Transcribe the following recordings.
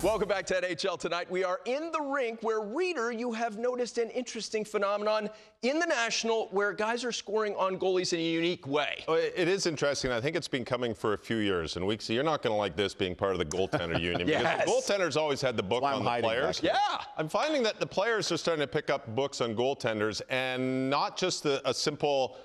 Welcome back to NHL Tonight. We are in the rink where, reader, you have noticed an interesting phenomenon in the National where guys are scoring on goalies in a unique way. It is interesting. I think it's been coming for a few years. And Weeksy, you're not going to like this being part of the goaltender union. Yes. Because the goaltenders always had the book on the players. Yeah. I'm finding that the players are starting to pick up books on goaltenders, and not just a simple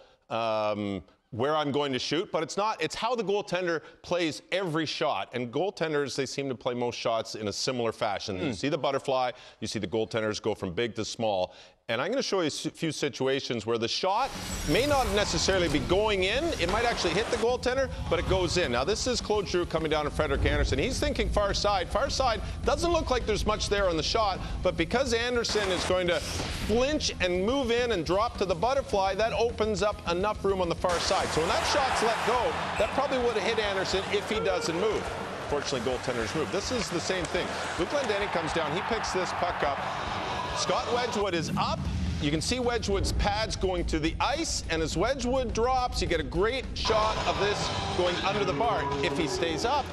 where I'm going to shoot, but it's how the goaltender plays every shot. And goaltenders, they seem to play most shots in a similar fashion. You see the butterfly, you see the goaltenders go from big to small. And I'm going to show you a few situations where the shot may not necessarily be going in. It might actually hit the goaltender, but it goes in. Now, this is Claude Giroux coming down to Frederik Andersen. He's thinking far side. Far side doesn't look like there's much there on the shot, but because Andersen is going to flinch and move in and drop to the butterfly, that opens up enough room on the far side. So when that shot's let go, that probably would have hit Andersen if he doesn't move. Fortunately, goaltenders move. This is the same thing. Luke Glendening comes down. He picks this puck up. Scott Wedgwood is up. You can see Wedgwood's pads going to the ice, and as Wedgwood drops, you get a great shot of this going under the bar. If he stays up,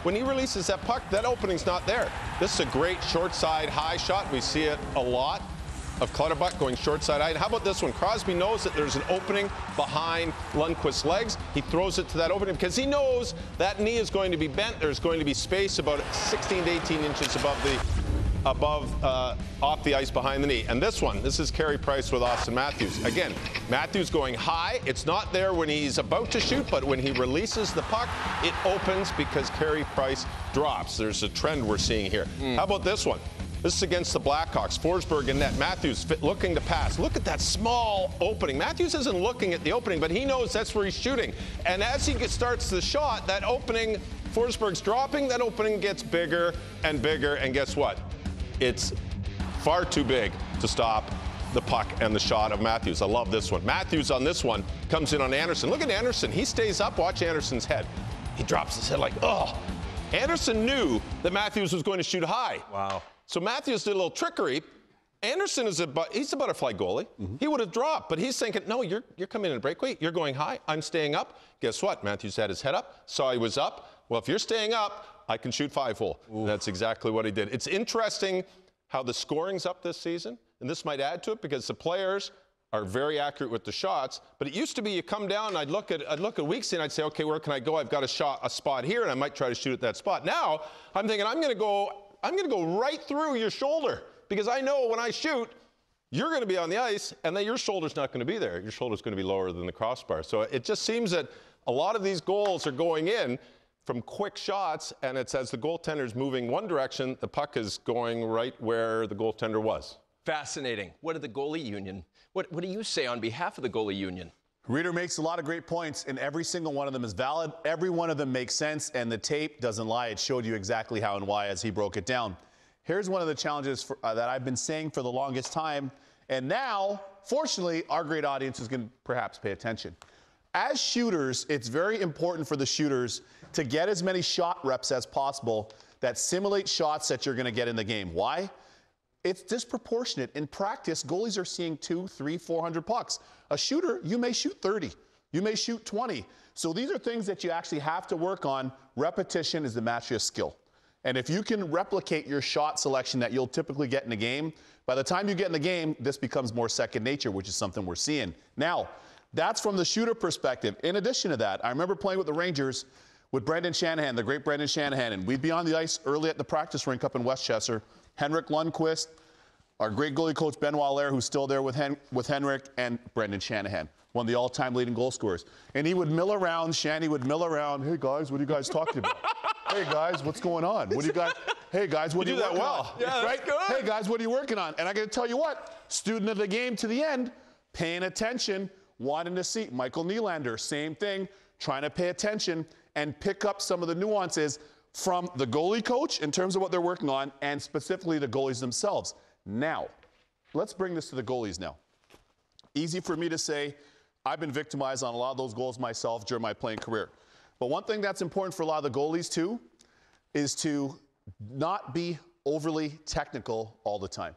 when he releases that puck, that opening's not there. This is a great short side high shot. We see it a lot of Clutterbuck going short side high. And how about this one? Crosby knows that there's an opening behind Lundqvist's legs. He throws it to that opening because he knows that knee is going to be bent. There's going to be space about 16 to 18 inches off the ice behind the knee. And this one, this is Carey Price with Austin Matthews. Again, Matthews going high. It's not there when he's about to shoot, but when he releases the puck, it opens because Carey Price drops. There's a trend we're seeing here. How about this one? This is against the Blackhawks. Forsberg and net. Matthews looking to pass. Look at that small opening. Matthews isn't looking at the opening, but he knows that's where he's shooting. And as he starts the shot, that opening, Forsberg's dropping, that opening gets bigger and bigger. And guess what? It's far too big to stop the puck and the shot of Matthews. I love this one. Matthews on this one comes in on Andersen. Look at Andersen. He stays up. Watch Andersen's head. He drops his head like, oh. Andersen knew that Matthews was going to shoot high. Wow. So Matthews did a little trickery. Andersen he's a butterfly goalie. He would have dropped, but he's thinking, no, you're coming in a breakaway. You're going high. I'm staying up. Guess what? Matthews had his head up, saw he was up. Well, if you're staying up, I can shoot 5-hole. That's exactly what he did. It's interesting how the scoring's up this season, and this might add to it because the players are very accurate with the shots. But it used to be you come down, and I'd look at Weeksy and I'd say, okay, where can I go? I've got a spot here, and I might try to shoot at that spot. Now I'm thinking I'm going to go right through your shoulder because I know when I shoot, you're going to be on the ice, and then your shoulder's not going to be there. Your shoulder's going to be lower than the crossbar. So it just seems that a lot of these goals are going in from quick shots, and it's as the goaltender's moving one direction, the puck is going right where the goaltender was. Fascinating. What did the goalie union, what do you say on behalf of the goalie union? Reader makes a lot of great points, and every single one of them is valid. Every one of them makes sense, and the tape doesn't lie. It showed you exactly how and why as he broke it down. Here's one of the challenges that I've been saying for the longest time, and now, fortunately, our great audience is going to perhaps pay attention. As shooters, it's very important for the shooters to get as many shot reps as possible that simulate shots that you're going to get in the game. Why? It's disproportionate. In practice, goalies are seeing 200, 300, 400 pucks. A shooter, you may shoot 30. You may shoot 20. So these are things that you actually have to work on. Repetition is the mastery of skill. And if you can replicate your shot selection that you'll typically get in a game, by the time you get in the game, this becomes more second nature, which is something we're seeing. Now, that's from the shooter perspective. In addition to that, I remember playing with the Rangers with Brendan Shanahan, the great Brendan Shanahan, and we'd be on the ice early at the practice rink up in Westchester. Henrik Lundqvist, our great goalie coach Ben Waller, who's still there with Henrik, and Brendan Shanahan, one of the all-time leading goal scorers. And he would mill around, Shanny would mill around, hey guys, what are you guys talking about? Hey guys, what's going on? What do you guys, hey guys, what are you working on? Yeah, right? Good. Hey guys, what are you working on? And I gotta tell you what, student of the game to the end, paying attention, wanting to see. Michael Nylander, same thing, trying to pay attention and pick up some of the nuances from the goalie coach in terms of what they're working on, and specifically the goalies themselves. Now, let's bring this to the goalies now. Easy for me to say, I've been victimized on a lot of those goals myself during my playing career. But one thing that's important for a lot of the goalies too is to not be overly technical all the time.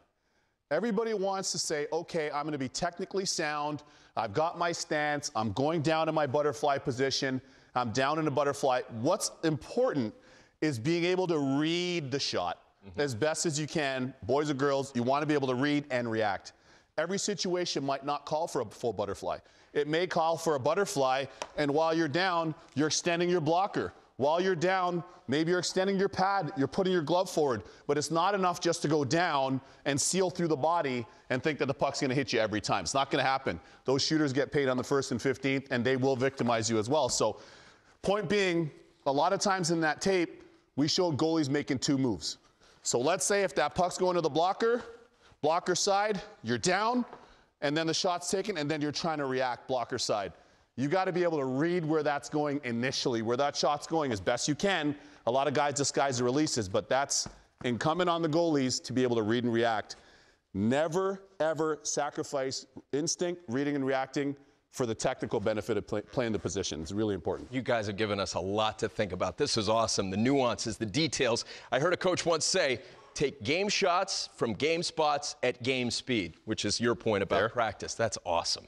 Everybody wants to say, okay, I'm going to be technically sound. I've got my stance. I'm going down in my butterfly position. I'm down in a butterfly. What's important is being able to read the shot. as best as you can. Boys or girls, you want to be able to read and react. Every situation might not call for a full butterfly. It may call for a butterfly, and while you're down, you're extending your blocker. While you're down, maybe you're extending your pad, you're putting your glove forward, but it's not enough just to go down and seal through the body and think that the puck's going to hit you every time. It's not going to happen. Those shooters get paid on the 1st and 15th, and they will victimize you as well. So, point being, a lot of times in that tape, we showed goalies making 2 moves. So let's say if that puck's going to the blocker side, you're down, and then the shot's taken, and then you're trying to react blocker side. You got to be able to read where that's going initially, where that shot's going as best you can. A lot of guys disguise the releases, but that's incumbent on the goalies to be able to read and react. Never, ever sacrifice instinct, reading and reacting for the technical benefit of playing the position. It's really important. You guys have given us a lot to think about. This is awesome. The nuances, the details. I heard a coach once say, take game shots from game spots at game speed, which is your point about practice. That's awesome.